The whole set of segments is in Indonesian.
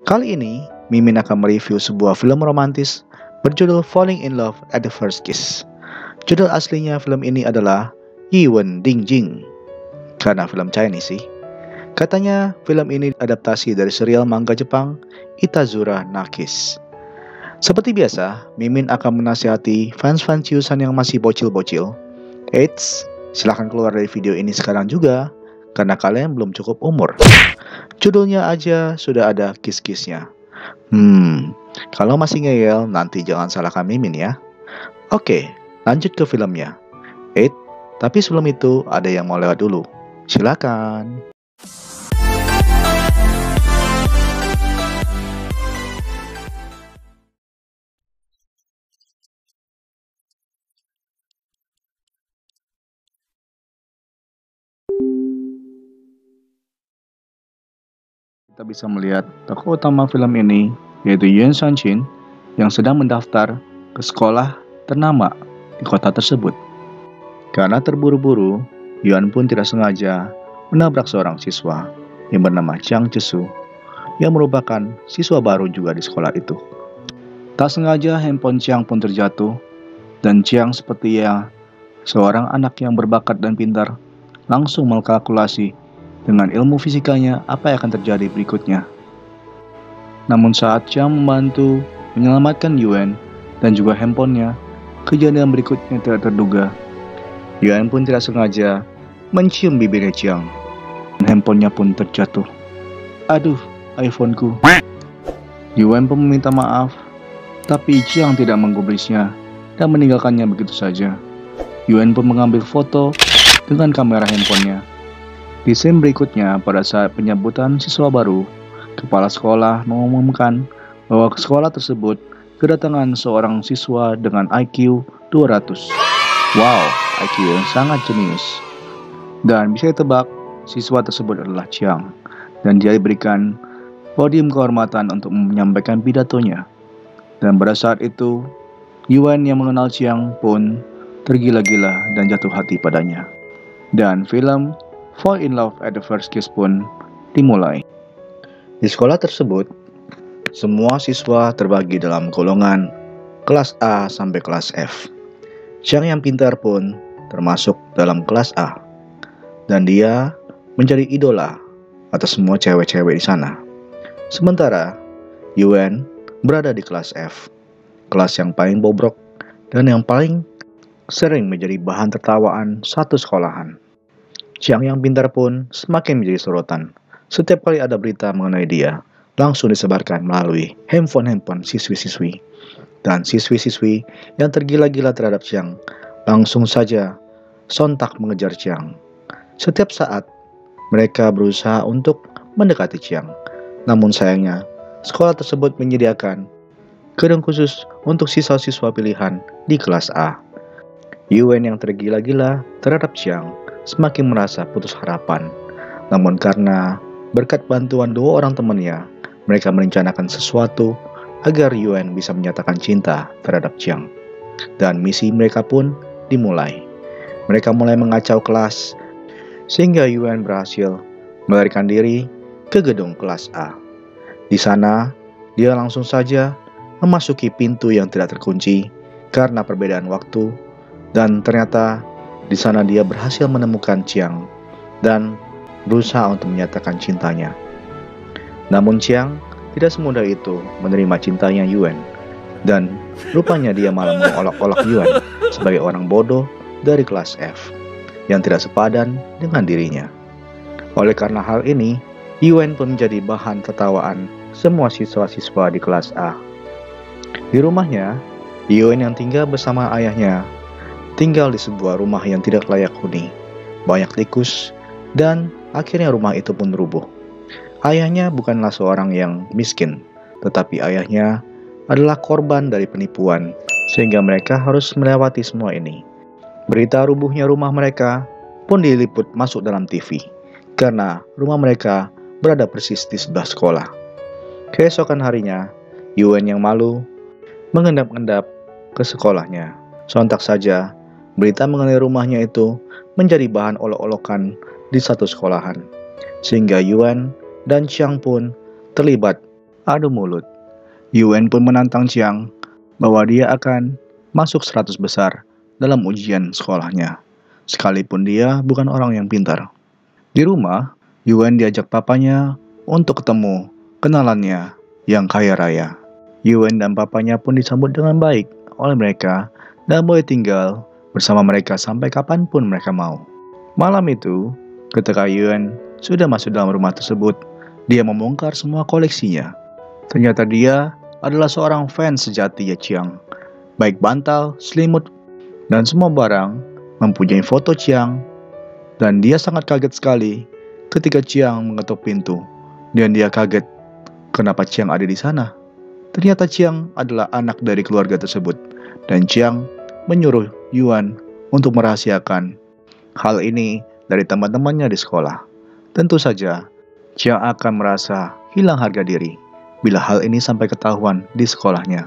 Kali ini, Mimin akan mereview sebuah film romantis berjudul Falling in Love at the First Kiss. Judul aslinya film ini adalah Yiwen Dingjing. Karena film Chinese sih. Katanya film ini adaptasi dari serial manga Jepang Itazura no Kiss. Seperti biasa, Mimin akan menasihati fans-fans ciusan yang masih bocil-bocil. Eits, silahkan keluar dari video ini sekarang juga, karena kalian belum cukup umur. Judulnya aja sudah ada kiss-kissnya. Kalau masih ngeyel, nanti jangan salahkan Mimin ya. Oke, lanjut ke filmnya. Tapi sebelum itu ada yang mau lewat dulu. Silakan. Kita bisa melihat tokoh utama film ini, yaitu Yuan Shanqin, yang sedang mendaftar ke sekolah ternama di kota tersebut. Karena terburu-buru, Yuan pun tidak sengaja menabrak seorang siswa yang bernama Chiang Chesu, yang merupakan siswa baru juga di sekolah itu. Tak sengaja handphone Chiang pun terjatuh, dan Chiang sepertinya seorang anak yang berbakat dan pintar, langsung mengkalkulasi dengan ilmu fisikanya apa yang akan terjadi berikutnya. Namun saat Chiang membantu menyelamatkan Yuan dan juga handphonenya, kejadian berikutnya tidak terduga. Yuan pun tidak sengaja mencium bibirnya Chiang, dan handphonenya pun terjatuh. Aduh, iPhoneku. Yuan pun meminta maaf, tapi Chiang tidak menggubrisnya dan meninggalkannya begitu saja. Yuan pun mengambil foto dengan kamera handphonenya. Di scene berikutnya, pada saat penyambutan siswa baru, kepala sekolah mengumumkan bahwa ke sekolah tersebut kedatangan seorang siswa dengan IQ 200. Wow, IQ yang sangat jenius. Dan bisa ditebak, siswa tersebut adalah Chiang, dan dia diberikan podium kehormatan untuk menyampaikan pidatonya. Dan pada saat itu, Yuan yang mengenal Chiang pun tergila-gila dan jatuh hati padanya. Dan film Fall in Love at the First Kiss pun dimulai. Di sekolah tersebut, semua siswa terbagi dalam golongan kelas A sampai kelas F. Chiang yang pintar pun termasuk dalam kelas A, dan dia menjadi idola atas semua cewek-cewek di sana. Sementara Yuan berada di kelas F, kelas yang paling bobrok dan yang paling sering menjadi bahan tertawaan satu sekolahan. Chiang yang pintar pun semakin menjadi sorotan. Setiap kali ada berita mengenai dia, langsung disebarkan melalui handphone siswi-siswi. Dan siswi-siswi yang tergila-gila terhadap Chiang langsung saja sontak mengejar Chiang. Setiap saat mereka berusaha untuk mendekati Chiang. Namun sayangnya, sekolah tersebut menyediakan gedung khusus untuk siswa-siswa pilihan di kelas A. Yuan yang tergila-gila terhadap Chiang semakin merasa putus harapan. Namun karena berkat bantuan dua orang temannya, mereka merencanakan sesuatu agar Yuan bisa menyatakan cinta terhadap Chiang. Dan misi mereka pun dimulai. Mereka mulai mengacau kelas, sehingga Yuan berhasil melarikan diri ke gedung kelas A. Di sana, dia langsung saja memasuki pintu yang tidak terkunci karena perbedaan waktu, dan ternyata di sana dia berhasil menemukan Chiang dan berusaha untuk menyatakan cintanya. Namun Chiang tidak semudah itu menerima cintanya Yuan, dan rupanya dia malah mengolok-olok Yuan sebagai orang bodoh dari kelas F yang tidak sepadan dengan dirinya. Oleh karena hal ini, Yuan pun menjadi bahan tertawaan semua siswa-siswa di kelas A. Di rumahnya, Yuan yang tinggal bersama ayahnya tinggal di sebuah rumah yang tidak layak huni, banyak tikus, dan akhirnya rumah itu pun rubuh. Ayahnya bukanlah seorang yang miskin, tetapi ayahnya adalah korban dari penipuan, sehingga mereka harus melewati semua ini. Berita rubuhnya rumah mereka pun diliput masuk dalam TV, karena rumah mereka berada persis di sebelah sekolah. Keesokan harinya, Yuan yang malu mengendap-endap ke sekolahnya. Sontak saja, berita mengenai rumahnya itu menjadi bahan olok-olokan di satu sekolahan, sehingga Yuan dan Chiang pun terlibat adu mulut. Yuan pun menantang Chiang bahwa dia akan masuk 100 besar dalam ujian sekolahnya, sekalipun dia bukan orang yang pintar. Di rumah, Yuan diajak papanya untuk ketemu kenalannya yang kaya raya. Yuan dan papanya pun disambut dengan baik oleh mereka dan boleh tinggal bersama mereka sampai kapanpun mereka mau. Malam itu, ketika Yuan sudah masuk dalam rumah tersebut, dia membongkar semua koleksinya. Ternyata dia adalah seorang fans sejati ya Chiang. Baik bantal, selimut, dan semua barang mempunyai foto Chiang. Dan dia sangat kaget sekali ketika Chiang mengetuk pintu. Dan dia kaget kenapa Chiang ada di sana. Ternyata Chiang adalah anak dari keluarga tersebut. Dan Chiang menyuruh Yuan untuk merahasiakan hal ini dari teman-temannya di sekolah. Tentu saja, Chiang akan merasa hilang harga diri bila hal ini sampai ketahuan di sekolahnya.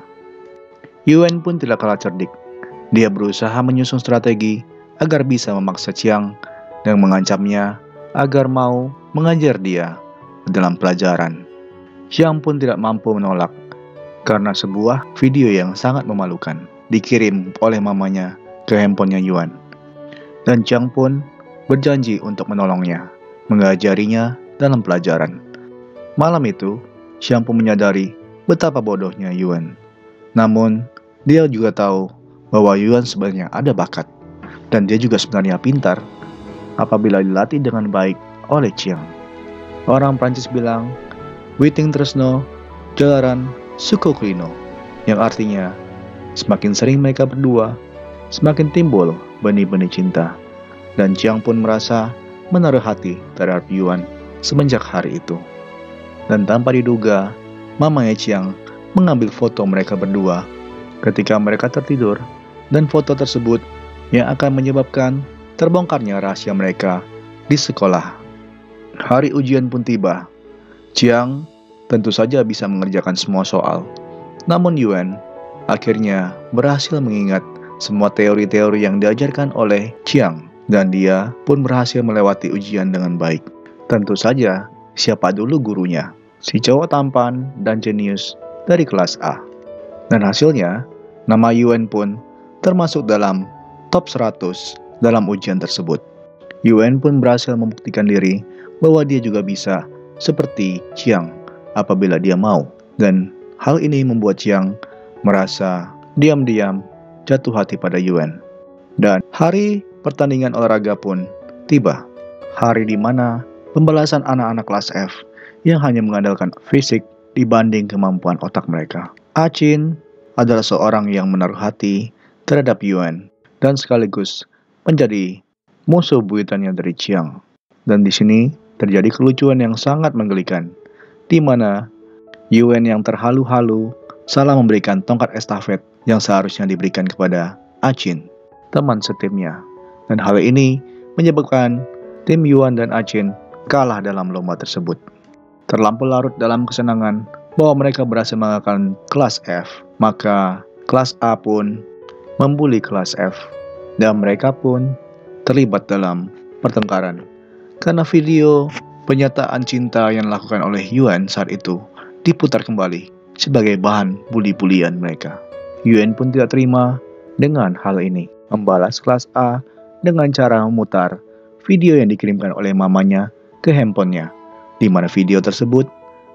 Yuan pun tidak kalah cerdik. Dia berusaha menyusun strategi agar bisa memaksa Chiang dan mengancamnya agar mau mengajar dia dalam pelajaran. Chiang pun tidak mampu menolak karena sebuah video yang sangat memalukan dikirim oleh mamanya ke handphonenya Yuan. Dan Chiang pun berjanji untuk menolongnya, mengajarinya dalam pelajaran. Malam itu, Chiang pun menyadari betapa bodohnya Yuan. Namun, dia juga tahu bahwa Yuan sebenarnya ada bakat, dan dia juga sebenarnya pintar apabila dilatih dengan baik oleh Chiang. Orang Prancis bilang, Witing Tresno, Jalaran Sukoklino, yang artinya, semakin sering mereka berdua, semakin timbul benih-benih cinta. Dan Chiang pun merasa menaruh hati terhadap Yuan semenjak hari itu. Dan tanpa diduga, mamanya Chiang mengambil foto mereka berdua ketika mereka tertidur, dan foto tersebut yang akan menyebabkan terbongkarnya rahasia mereka di sekolah. Hari ujian pun tiba. Chiang tentu saja bisa mengerjakan semua soal. Namun Yuan akhirnya berhasil mengingat semua teori-teori yang diajarkan oleh Chiang, dan dia pun berhasil melewati ujian dengan baik. Tentu saja, siapa dulu gurunya? Si cowok tampan dan jenius dari kelas A. Dan hasilnya, nama Yuan pun termasuk dalam top 100 dalam ujian tersebut. Yuan pun berhasil membuktikan diri bahwa dia juga bisa seperti Chiang apabila dia mau. Dan hal ini membuat Chiang merasa diam-diam jatuh hati pada Yuan. Dan hari pertandingan olahraga pun tiba. Hari di mana pembalasan anak-anak kelas F yang hanya mengandalkan fisik dibanding kemampuan otak mereka. Achin adalah seorang yang menaruh hati terhadap Yuan dan sekaligus menjadi musuh buyutannya dari Chiang. Dan di sini terjadi kelucuan yang sangat menggelikan, di mana Yuan yang terhalu-halu salah memberikan tongkat estafet yang seharusnya diberikan kepada Achin, teman setimnya. Dan hal ini menyebabkan tim Yuan dan Achin kalah dalam lomba tersebut. Terlampau larut dalam kesenangan bahwa mereka berhasil mengalahkan kelas F, maka kelas A pun membuli kelas F, dan mereka pun terlibat dalam pertengkaran. Karena video penyataan cinta yang dilakukan oleh Yuan saat itu diputar kembali sebagai bahan buli-bulian mereka. Yuan pun tidak terima dengan hal ini, membalas kelas A dengan cara memutar video yang dikirimkan oleh mamanya ke handphonenya, di mana video tersebut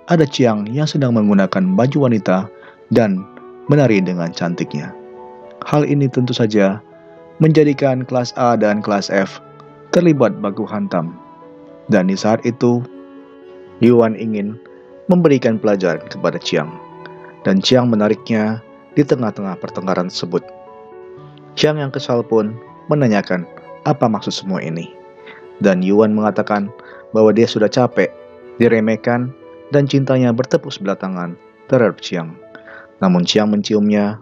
ada Chiang yang sedang menggunakan baju wanita dan menari dengan cantiknya. Hal ini tentu saja menjadikan kelas A dan kelas F terlibat baku hantam. Dan di saat itu, Yuan ingin memberikan pelajaran kepada Chiang, dan Chiang menariknya di tengah-tengah pertengkaran tersebut. Chiang yang kesal pun menanyakan apa maksud semua ini. Dan Yuan mengatakan bahwa dia sudah capek diremehkan dan cintanya bertepuk sebelah tangan terhadap Chiang. Namun Chiang menciumnya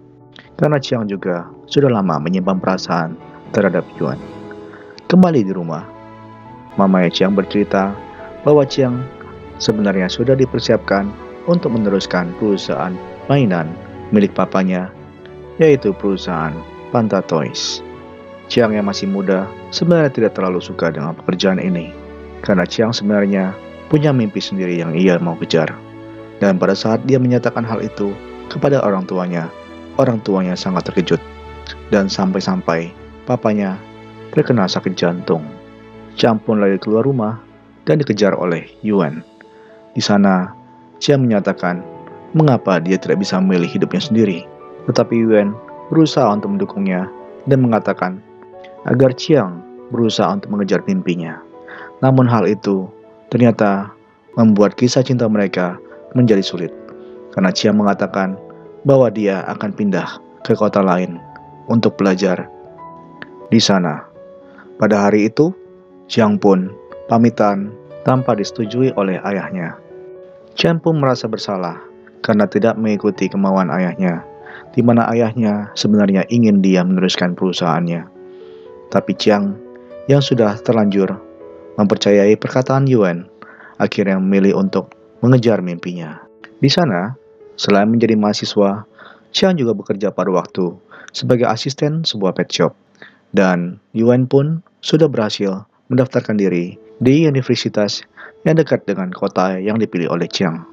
karena Chiang juga sudah lama menyimpan perasaan terhadap Yuan. Kembali di rumah, mamanya Chiang bercerita bahwa Chiang sebenarnya sudah dipersiapkan untuk meneruskan perusahaan mainan milik papanya, yaitu perusahaan Panta Toys. Chiang yang masih muda sebenarnya tidak terlalu suka dengan pekerjaan ini, karena Chiang sebenarnya punya mimpi sendiri yang ia mau kejar. Dan pada saat dia menyatakan hal itu kepada orang tuanya sangat terkejut. Dan sampai-sampai papanya terkena sakit jantung. Chiang pun lari keluar rumah dan dikejar oleh Yuan. Di sana, Chiang menyatakan mengapa dia tidak bisa memilih hidupnya sendiri. Tetapi Yuan berusaha untuk mendukungnya dan mengatakan agar Chiang berusaha untuk mengejar mimpinya. Namun hal itu ternyata membuat kisah cinta mereka menjadi sulit. Karena Chiang mengatakan bahwa dia akan pindah ke kota lain untuk belajar di sana. Pada hari itu, Chiang pun pamitan tanpa disetujui oleh ayahnya. Chiang pun merasa bersalah karena tidak mengikuti kemauan ayahnya, di mana ayahnya sebenarnya ingin dia meneruskan perusahaannya. Tapi Chiang yang sudah terlanjur mempercayai perkataan Yuan, akhirnya memilih untuk mengejar mimpinya. Di sana, selain menjadi mahasiswa, Chiang juga bekerja pada waktu sebagai asisten sebuah pet shop. Dan Yuan pun sudah berhasil mendaftarkan diri di universitas yang dekat dengan kota yang dipilih oleh Chiang.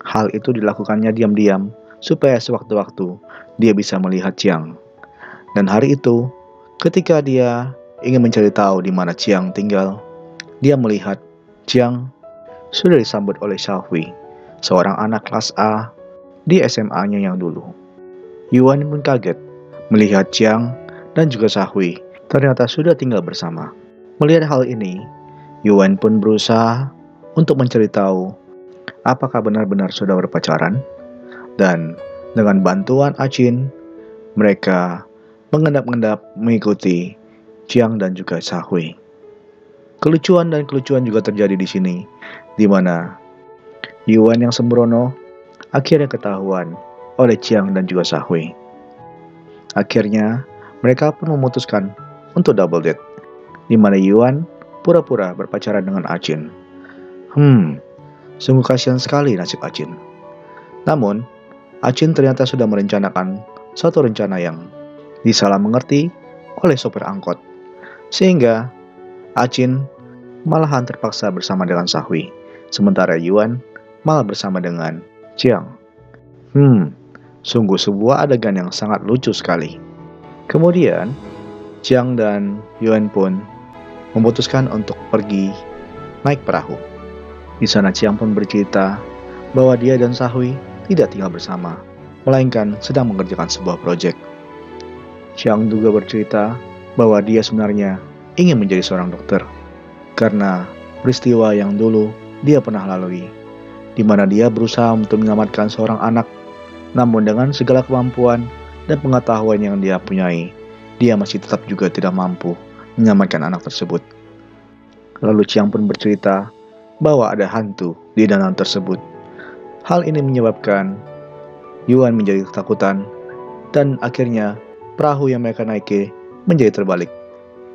Hal itu dilakukannya diam-diam supaya sewaktu-waktu dia bisa melihat Chiang. Dan hari itu, ketika dia ingin mencari tahu di mana Chiang tinggal, dia melihat Chiang sudah disambut oleh Xiaohui, seorang anak kelas A di SMA-nya yang dulu. Yuan pun kaget melihat Chiang dan juga Xiaohui ternyata sudah tinggal bersama. Melihat hal ini, Yuan pun berusaha untuk mencari tahu apakah benar-benar sudah berpacaran. Dan dengan bantuan Achin, mereka mengendap-endap mengikuti Chiang dan juga Xiaohui. Kelucuan juga terjadi di sini, di mana Yuan yang sembrono akhirnya ketahuan oleh Chiang dan juga Xiaohui. Akhirnya, mereka pun memutuskan untuk double date, di mana Yuan pura-pura berpacaran dengan Achin. Sungguh kasihan sekali nasib Achin. Namun, Achin ternyata sudah merencanakan satu rencana yang disalah mengerti oleh sopir angkot. Sehingga Achin malahan terpaksa bersama dengan Xiaohui, sementara Yuan malah bersama dengan Chiang. Sungguh sebuah adegan yang sangat lucu sekali. Kemudian, Chiang dan Yuan pun memutuskan untuk pergi naik perahu. Di sana Chiang pun bercerita bahwa dia dan Xiaohui tidak tinggal bersama, melainkan sedang mengerjakan sebuah proyek. Chiang juga bercerita bahwa dia sebenarnya ingin menjadi seorang dokter karena peristiwa yang dulu dia pernah lalui, di mana dia berusaha untuk menyelamatkan seorang anak, namun dengan segala kemampuan dan pengetahuan yang dia punyai, dia masih tetap juga tidak mampu menyelamatkan anak tersebut. Lalu Chiang pun bercerita bahwa ada hantu di danau tersebut. Hal ini menyebabkan Yuan menjadi ketakutan, dan akhirnya perahu yang mereka naiki menjadi terbalik,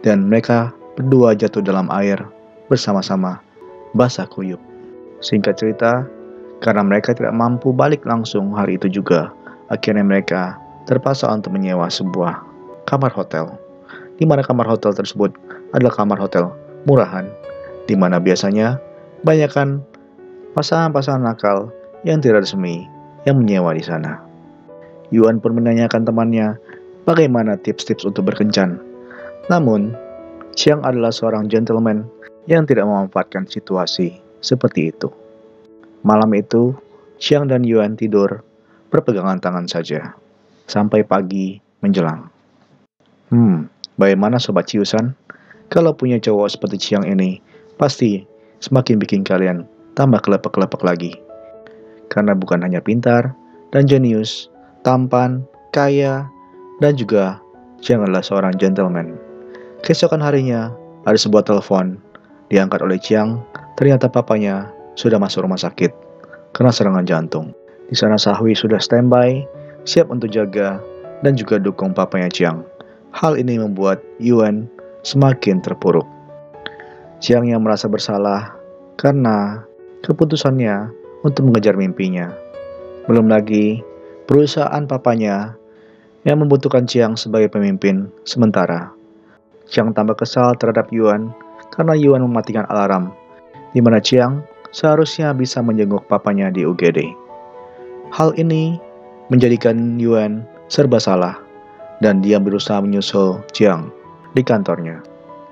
dan mereka berdua jatuh dalam air bersama-sama basah kuyup. Singkat cerita, karena mereka tidak mampu balik langsung hari itu juga, akhirnya mereka terpaksa untuk menyewa sebuah kamar hotel, di mana kamar hotel tersebut adalah kamar hotel murahan, di mana biasanya banyakkan pasangan-pasangan nakal yang tidak resmi yang menyewa di sana. Yuan pun menanyakan temannya bagaimana tips-tips untuk berkencan. Namun, Chiang adalah seorang gentleman yang tidak memanfaatkan situasi seperti itu. Malam itu, Chiang dan Yuan tidur berpegangan tangan saja sampai pagi menjelang. Bagaimana Sobat Ciusan? Kalau punya cowok seperti Chiang ini, pasti semakin bikin kalian tambah kelepek-kelepek lagi. Karena bukan hanya pintar dan jenius, tampan, kaya, dan juga Chiang adalah seorang gentleman. Keesokan harinya, ada sebuah telepon diangkat oleh Chiang. Ternyata papanya sudah masuk rumah sakit karena serangan jantung. Di sana Xiaohui sudah standby, siap untuk jaga dan juga dukung papanya Chiang. Hal ini membuat Yuan semakin terpuruk. Chiang yang merasa bersalah karena keputusannya untuk mengejar mimpinya. Belum lagi perusahaan papanya yang membutuhkan Chiang sebagai pemimpin sementara. Chiang tambah kesal terhadap Yuan karena Yuan mematikan alarm, di mana Chiang seharusnya bisa menjenguk papanya di UGD. Hal ini menjadikan Yuan serba salah dan dia berusaha menyusul Jiang di kantornya.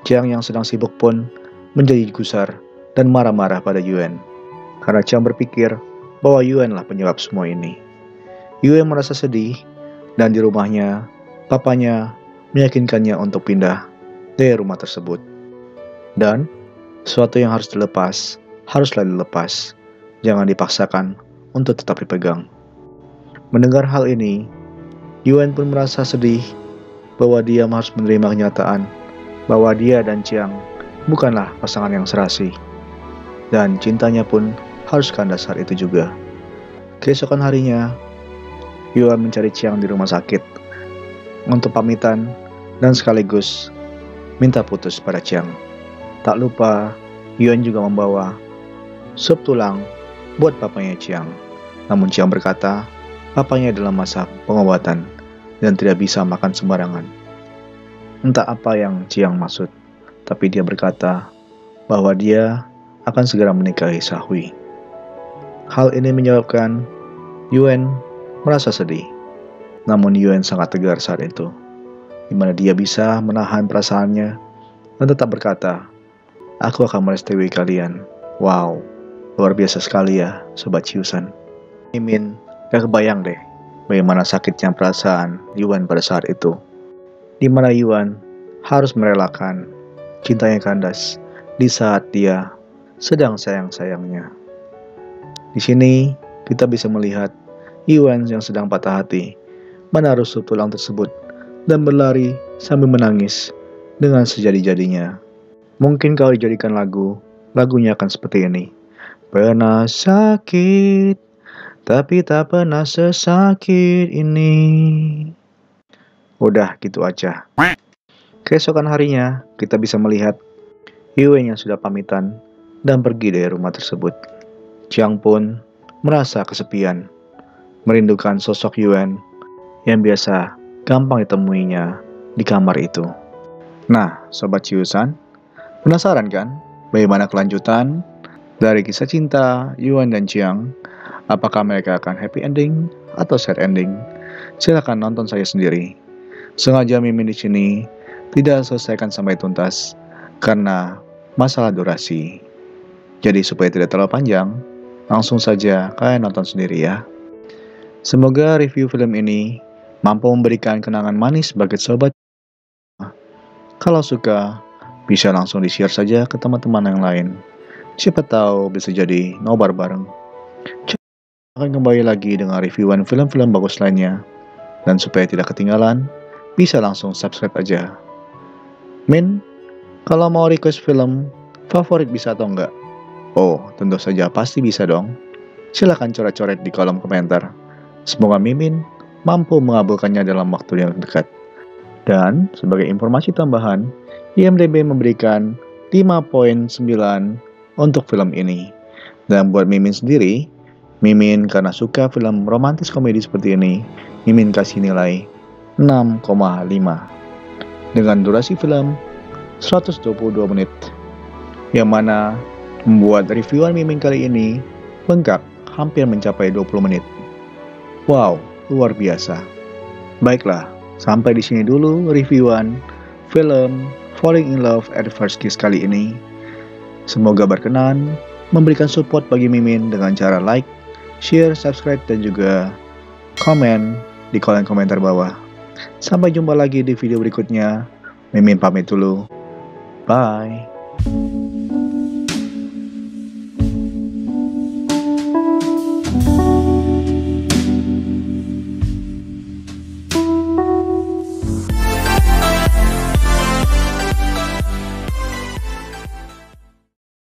Jiang yang sedang sibuk pun menjadi gusar dan marah-marah pada Yuan karena Jiang berpikir bahwa Yuan lah penyebab semua ini. Yuan merasa sedih dan di rumahnya papanya meyakinkannya untuk pindah dari rumah tersebut. Dan sesuatu yang harus dilepas, haruslah dilepas. Jangan dipaksakan untuk tetap dipegang. Mendengar hal ini, Yuan pun merasa sedih bahwa dia harus menerima kenyataan bahwa dia dan Jiang bukanlah pasangan yang serasi. Dan cintanya pun harus kandas saat itu juga. Keesokan harinya, Yuan mencari Jiang di rumah sakit untuk pamitan dan sekaligus minta putus pada Jiang. Tak lupa, Yuan juga membawa sup tulang buat papanya Jiang. Namun Jiang berkata, papanya dalam masa pengobatan dan tidak bisa makan sembarangan. Entah apa yang Jiang maksud, tapi dia berkata bahwa dia akan segera menikahi Shahui. Hal ini menyebabkan Yuan merasa sedih. Namun Yuan sangat tegar saat itu, di mana dia bisa menahan perasaannya dan tetap berkata, aku akan merestui kalian. Wow, luar biasa sekali ya, Sobat Ciusan. Mimin gak kebayang deh bagaimana sakitnya perasaan Yuan pada saat itu, di mana Yuan harus merelakan cintanya kandas di saat dia sedang sayang-sayangnya. Di sini kita bisa melihat Yuan yang sedang patah hati menaruh sup tulang tersebut dan berlari sambil menangis dengan sejadi-jadinya. Mungkin kalau dijadikan lagu, lagunya akan seperti ini. Pernah sakit, tapi tak pernah sesakit ini. Udah gitu aja. Keesokan harinya, kita bisa melihat Yuan yang sudah pamitan dan pergi dari rumah tersebut. Jiang pun merasa kesepian, merindukan sosok Yuan yang biasa gampang ditemuinya di kamar itu. Nah, Sobat Ciusan, penasaran kan bagaimana kelanjutan dari kisah cinta Yuan dan Jiang? Apakah mereka akan happy ending atau sad ending? Silahkan nonton saya sendiri. Sengaja Mimin di sini tidak selesaikan sampai tuntas karena masalah durasi. Jadi supaya tidak terlalu panjang, langsung saja kalian nonton sendiri ya. Semoga review film ini mampu memberikan kenangan manis bagi sobat. Kalau suka, bisa langsung di-share saja ke teman-teman yang lain. Siapa tahu bisa jadi nobar bareng. Akan kembali lagi dengan reviewan film-film bagus lainnya. Dan supaya tidak ketinggalan, bisa langsung subscribe aja. Min, kalau mau request film favorit bisa atau enggak? Oh, tentu saja pasti bisa dong. Silahkan coret-coret di kolom komentar. Semoga Mimin mampu mengabulkannya dalam waktu yang dekat. Dan sebagai informasi tambahan, IMDb memberikan 5.9 untuk film ini. Dan buat Mimin sendiri, Mimin karena suka film romantis komedi seperti ini, Mimin kasih nilai 6,5. Dengan durasi film 122 menit, yang mana membuat reviewan Mimin kali ini bengkak hampir mencapai 20 menit. Wow, luar biasa. Baiklah, sampai di sini dulu reviewan film Falling in Love at First Kiss kali ini. Semoga berkenan, memberikan support bagi Mimin dengan cara like, share, subscribe, dan juga komen di kolom komentar bawah. Sampai jumpa lagi di video berikutnya. Mimin pamit dulu. Bye.